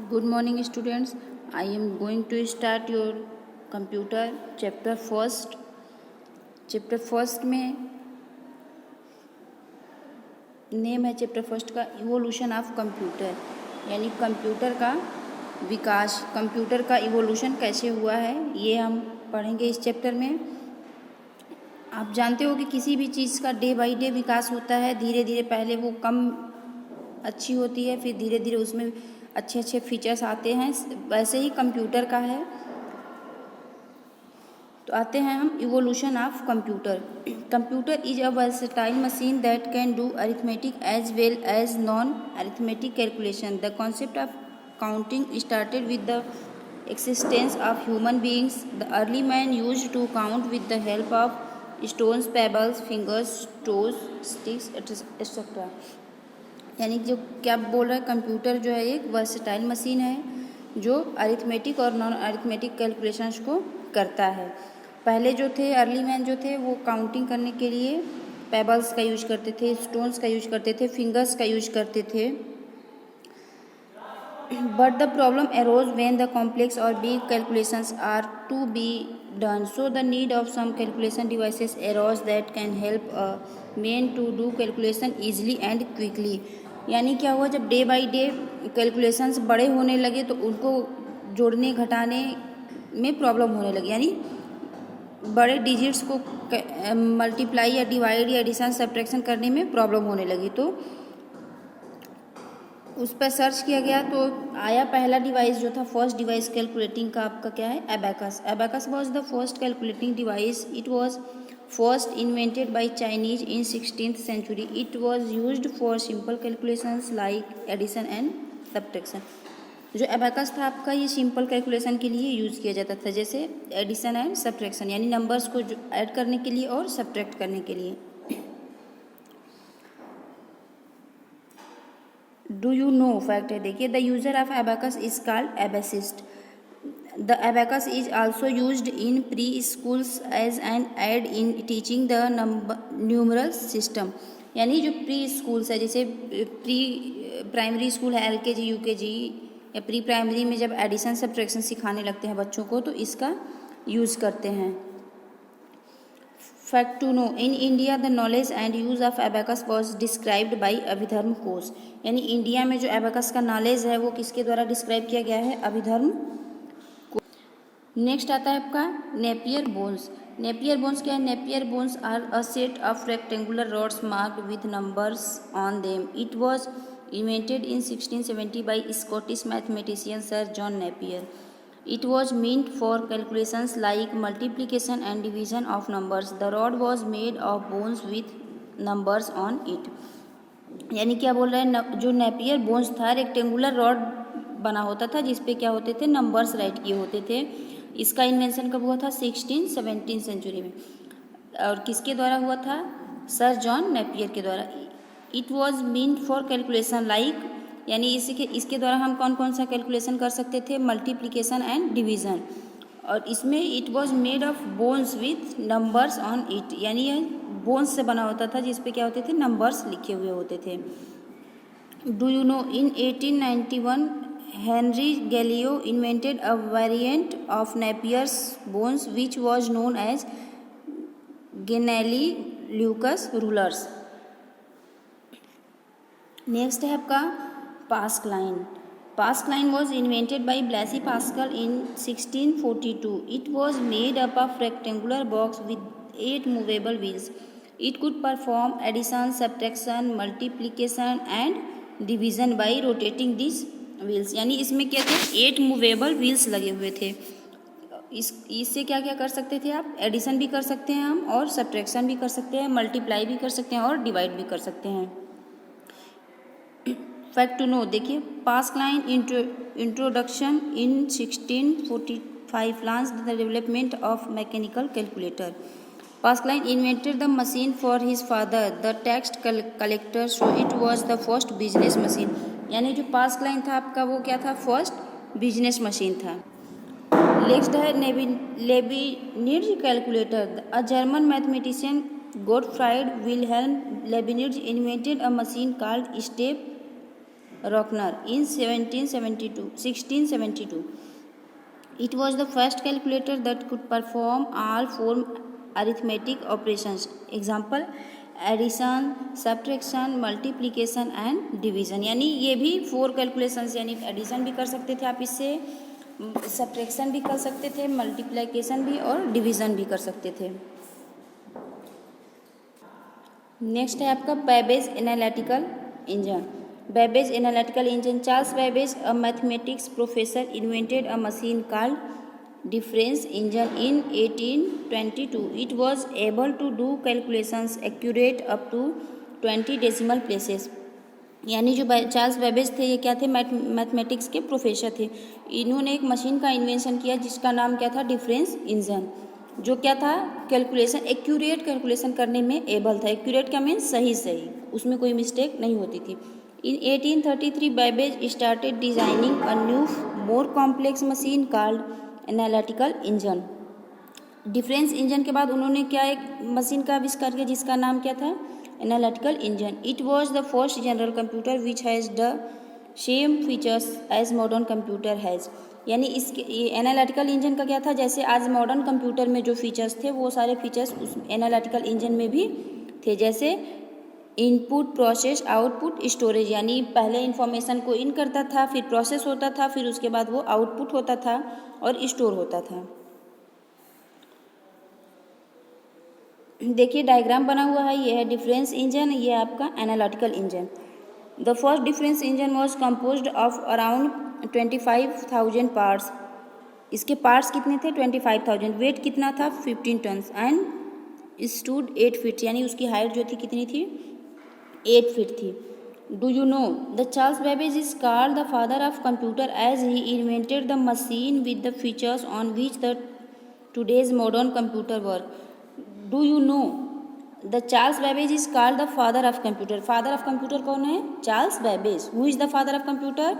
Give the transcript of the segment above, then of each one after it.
Good morning, students. I am going to start your computer chapter first. Chapter first में name है chapter first का evolution of computer, यानी computer का विकास, computer का evolution कैसे हुआ है ये हम पढ़ेंगे इस चैप्टर में। आप जानते हो कि किसी भी चीज़ का डे बाय डे विकास होता है, धीरे धीरे पहले वो कम अच्छी होती है, फिर धीरे धीरे उसमें अच्छे अच्छे फीचर्स आते हैं। वैसे ही कंप्यूटर का है। तो आते हैं हम evolution of computer. Computer is a versatile machine that can do arithmetic as well as non arithmetic calculation. The concept of counting started with the existence of human beings. The early man used to count with the help of stones, pebbles, fingers, toes, sticks, etc. यानी जो क्या बोल रहा है, computer जो है एक versatile machine है जो अरिथमेटिक और नॉन अरिथमेटिक कैलकुलेशंस को करता है। पहले जो थे अर्ली मैन जो थे वो काउंटिंग करने के लिए पेबल्स का यूज करते थे, स्टोन्स का यूज करते थे, फिंगर्स का यूज करते थे। But the problem arose when the complex or big calculations are to be done. So the need of some calculation devices arose that can help a man to do calculation easily and quickly. यानी क्या हुआ, जब day by day calculations बड़े होने लगे तो उनको जोड़ने घटाने में प्रॉब्लम होने लगी, यानी बड़े डिजिट्स को मल्टीप्लाई या डिवाइड या एडिशन सब्ट्रैक्शन करने में प्रॉब्लम होने लगी। तो उस पर सर्च किया गया तो आया पहला डिवाइस जो था, फर्स्ट डिवाइस कैलकुलेटिंग का आपका क्या है, abacus. Abacus was the first calculating device. It was first invented by Chinese in 16th century. It was used for simple calculations like addition and subtraction. जो एबेकस था आपका, ये सिंपल कैलकुलेशन के लिए यूज़ किया जाता था, जैसे एडिशन एंड सब्ट्रैक्शन, यानी नंबर्स को ऐड करने के लिए और सब्ट्रैक्ट करने के लिए। डू यू नो फैक्ट है, देखिए, the user of abacus is called abacist. The abacus is also used in pre schools as an aid in teaching the numeral system. यानी जो प्री स्कूल्स है, जैसे प्री प्राइमरी स्कूल है, LKG UKG, या pre primary में जब addition subtraction सिखाने लगते हैं बच्चों को तो इसका यूज़ करते हैं। Fact to know, in India the knowledge and use of abacus was described by Abhidharma Kosha. यानी इंडिया में जो एबेकस का नॉलेज है वो किसके द्वारा डिस्क्राइब किया गया है, अभिधर्म। नेक्स्ट आता है आपका नेपियर बोन्स। नेपियर बोन्स क्या है, Napier bones are a set of rectangular rods marked with numbers on them. It was invented in 1670 by Scottish mathematician sir John Napier. It was meant for calculations like multiplication and division of numbers. The rod was made of bones with numbers on it. यानी क्या बोल रहे हैं, जो Napier bones था rectangular rod बना होता था जिसपे क्या होते थे, नंबर्स राइट किए होते थे। इसका इन्वेंशन कब हुआ था, 16-17 सेंचुरी में। और किसके द्वारा हुआ था, सर जॉन नेपियर के द्वारा। It was meant for calculation like, यानी इसके द्वारा हम कौन कौन सा कैलकुलेशन कर सकते थे, मल्टीप्लिकेशन एंड डिवीज़न। और इसमें it was made of bones with numbers on it, यानी यह बोन्स से बना होता था जिस पे क्या होते थे, नंबर्स लिखे हुए होते थे। Do you know, in 1891 Henry Galio invented a variant of Napier's bones which was known as Genaille Lucas rulers. Next है आपका Pascal line. Pascal line was invented by Blaise Pascal in 1642. It was made up of rectangular box with 8 movable wheels. It could perform addition, subtraction, multiplication and division by rotating these wheels. यानी इसमें क्या थे, 8 movable wheels लगे हुए थे। इससे क्या क्या कर सकते थे आप, एडिशन भी कर सकते हैं हम, और सब्ट्रैक्शन भी कर सकते हैं, मल्टीप्लाई भी कर सकते हैं और डिवाइड भी कर सकते हैं। फैक्ट टू नो, देखिए, Pascaline introduction in 1645 launched the development of mechanical calculator. Pascaline invented the machine for his father the tax collector, so it was the first business machine. यानी जो Pascaline था आपका वो क्या था, first business machine था। Next है Leibniz calculator. A German mathematician Gottfried Wilhelm Leibniz invented a machine called step Rockner in 1672. It was the first calculator that could perform all four arithmetic operations. Example, addition, subtraction, multiplication and division. यानी ये भी 4 calculations, यानी addition भी कर सकते थे आप इससे, सब्ट्रैक्शन भी कर सकते थे, मल्टीप्लिकेशन भी और डिवीज़न भी कर सकते थे। नेक्स्ट है आपका Babbage analytical engine. Babbage analytical engine. Charles Babbage, a mathematics professor, invented a machine called difference engine in 1822. It was able to do calculations accurate up to 20 decimal places. यानी जो Charles Babbage थे ये क्या थे, mathematics के professor थे। इन्होंने एक मशीन का इन्वेंशन किया जिसका नाम क्या था, डिफरेंस इंजन, जो क्या था, कैलकुलेशन, एक्यूरेट कैलकुलेशन करने में एबल था। एक्यूरेट क्या मीन्स सही, उसमें कोई मिस्टेक नहीं होती थी। In 1833, Babbage started designing a new, more complex machine called analytical engine. Difference engine के बाद उन्होंने क्या एक मशीन का आविष्कार किया जिसका नाम क्या था, analytical engine. It was the first general computer which has the same features as modern computer has. यानी इसके एनालिटिकल इंजन का क्या था, जैसे आज मॉडर्न कंप्यूटर में जो फीचर्स थे वो सारे फीचर्स उस एनालिटिकल इंजन में भी थे। जैसे इनपुट, प्रोसेस, आउटपुट, स्टोरेज। यानी पहले इंफॉर्मेशन को इन करता था, फिर प्रोसेस होता था, फिर उसके बाद वो आउटपुट होता था और स्टोर होता था। देखिए डायग्राम बना हुआ है, ये है डिफरेंस इंजन, ये आपका analytical engine. The first difference engine was composed of around 25,000 parts. इसके पार्ट्स कितने थे, 25,000। वेट कितना था, 15 टन्स एंड स्टूड 8 फीट, यानी उसकी हाइट जो थी कितनी थी, 8 फीट थी। Do you know the Charles Babbage is called the father of computer as he invented the machine with the features on which the today's modern computer work. Do you know the Charles Babbage is called the father of computer. Father of computer कौन है, Charles Babbage. Who is the father of computer,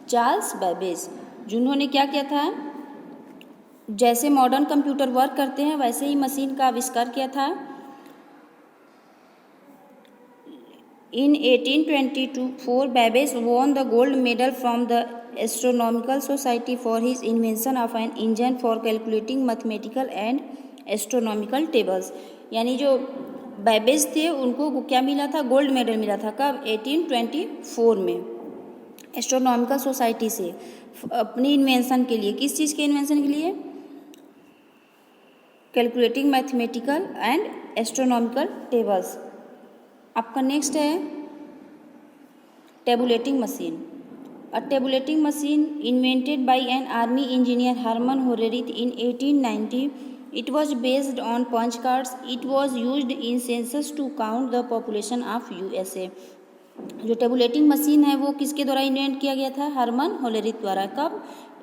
Charles Babbage, जिन्होंने क्या किया था, जैसे modern computer work करते हैं वैसे ही मशीन का आविष्कार किया था। In 1824, Babbage won the gold medal from the Astronomical Society for his invention of an engine for calculating mathematical and astronomical tables. यानी जो बैबेज थे उनको क्या मिला था, गोल्ड मेडल मिला था। कब, 1824 में, एस्ट्रोनॉमिकल सोसाइटी से अपनी इन्वेंशन के लिए। किस चीज़ के इन्वेंशन के लिए, calculating mathematical and astronomical tables. आपका नेक्स्ट है tabulating machine. A tabulating machine invented by an army engineer Herman Hollerith in 1890। It was based on punch cards. It was used in census to count the population of USA। जो tabulating machine है वो किसके द्वारा invent किया गया था, हरमन होरेरिथ द्वारा। कब,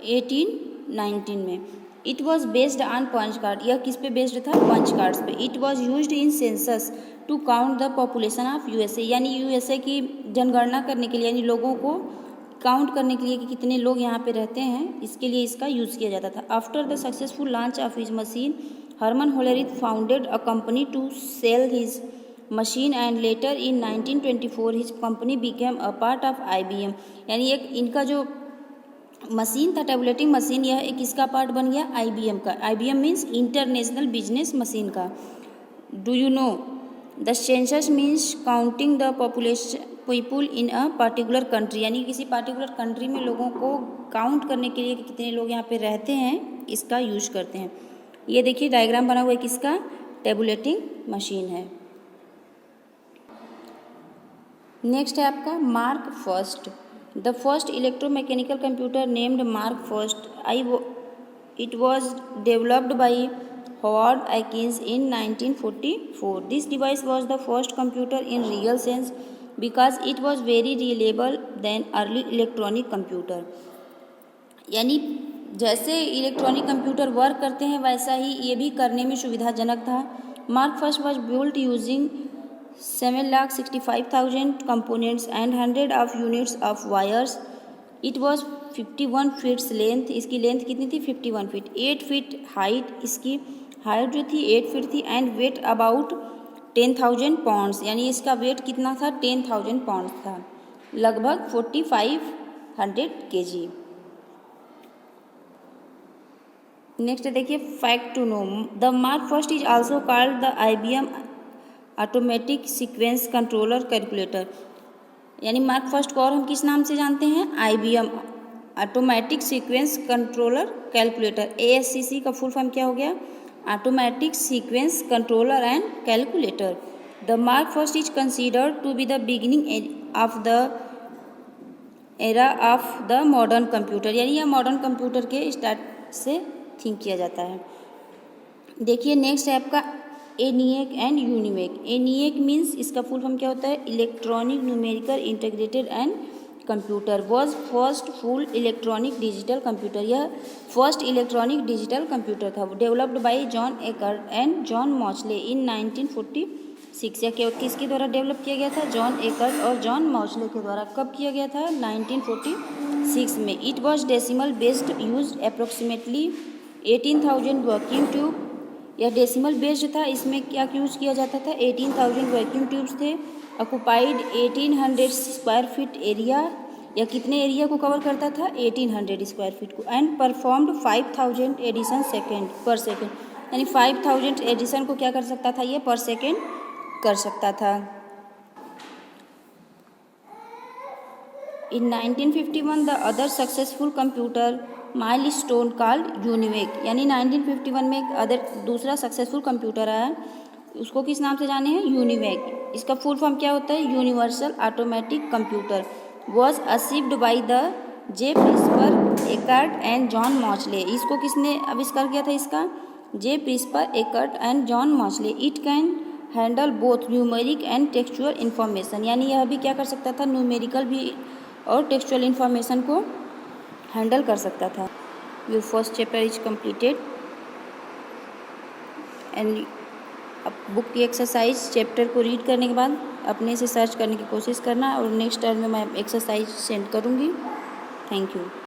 1819 में। It was based on punch card, यह किस पे बेस्ड था, पंच कार्ड्स पे। It was used in census to count the population of USA। यानी USA की जनगणना करने के लिए, यानी लोगों को काउंट करने के लिए कि कितने लोग यहाँ पे रहते हैं, इसके लिए इसका यूज़ किया जाता था। After the successful launch of his machine, Herman Hollerith founded a company to sell his machine and later in 1924 his company became a part of IBM। यानी एक इनका जो मशीन था टेबुलेटिंग मशीन, यह एक इसका पार्ट बन गया IBM का। IBM means international business machine का। Do you know the census means counting the population people in a particular country. यानी किसी पर्टिकुलर कंट्री में लोगों को काउंट करने के लिए कि कितने लोग यहाँ पे रहते हैं, इसका यूज करते हैं। ये देखिए डायग्राम बना हुआ है किसका, टेबुलेटिंग मशीन है। नेक्स्ट है आपका mark first. The first electromechanical computer named mark first it was developed by Howard Akins in 1944. This device was the first computer in real sense because it was very reliable than early electronic computer. यानी जैसे electronic computer work करते हैं वैसा ही ये भी करने में सुविधाजनक था। Mark first was built using 7,65,000 components and 100 of units of wires. It was 51 feet length, इसकी लेंथ कितनी थी, 51 फीट। 8 फीट हाइट, इसकी हाइट जो थी 8 फीट थी। एंड वेट अबाउट 10,000 पाउंड्स, यानी इसका वेट कितना था, 10,000 पाउंड्स था। लगभग 4500 kg। नेक्स्ट देखिए fact to know, the Mark first is also called the IBM automatic sequence controller calculator. यानी मार्क फर्स्ट को और हम किस नाम से जानते हैं? IBM automatic sequence controller calculator. ASCC का फुल फॉर्म क्या हो गया? Automatic sequence controller and calculator. The Mark first is considered to be the beginning of the era of the modern computer. यानी यह मॉडर्न कंप्यूटर के start से think किया जाता है। देखिए नेक्स्ट है आपका ENIAC and UNIVAC। ENIAC means इसका फुल फॉर्म क्या होता है? Electronic numerical integrated and computer. Was first full electronic digital computer. यह फर्स्ट इलेक्ट्रॉनिक डिजिटल कंप्यूटर था। Developed by John Eckert and John Mauchly in 1946। यह किसके द्वारा डेवलप किया गया था? जॉन एकर्ट और जॉन मॉचले के द्वारा। कब किया गया था? 1946 में। It was decimal based, use approximately 18,000 vacuum tube. यह डेसिमल बेस्ड था। इसमें क्या यूज़ किया जाता था? 18,000 वैक्यूम ट्यूब्स थे। Occupied 1800 square feet area. यह कितने एरिया को कवर करता था? 1800 स्क्वायर फीट को। एंड परफॉर्म्ड 5000 एडिशन पर सेकेंड। यानी 5000 एडिशन को क्या कर सकता था? ये पर सेकेंड कर सकता था। इन 1951 the other successful computer milestone called UNIVAC. यानी 1951 में एक दूसरा सक्सेसफुल कंप्यूटर आया, उसको किस नाम से जाने हैं? यूनिवेक। इसका फुल फॉर्म क्या होता है? Universal automatic computer. Was achieved by the J Presper Eckert and John Mauchly. इसको किसने आविष्कार किया था? इसका J Presper Eckert and John Mauchly. It can handle both numeric and textual information. यानी यह भी क्या कर सकता था? न्यूमेरिकल भी और टेक्सचुअल इन्फॉर्मेशन को हैंडल कर सकता था। Your first chapter is completed and अब बुक की एक्सरसाइज चैप्टर को रीड करने के बाद अपने से सर्च करने की कोशिश करना और नेक्स्ट टर्म में मैं एक्सरसाइज सेंड करूँगी। Thank you.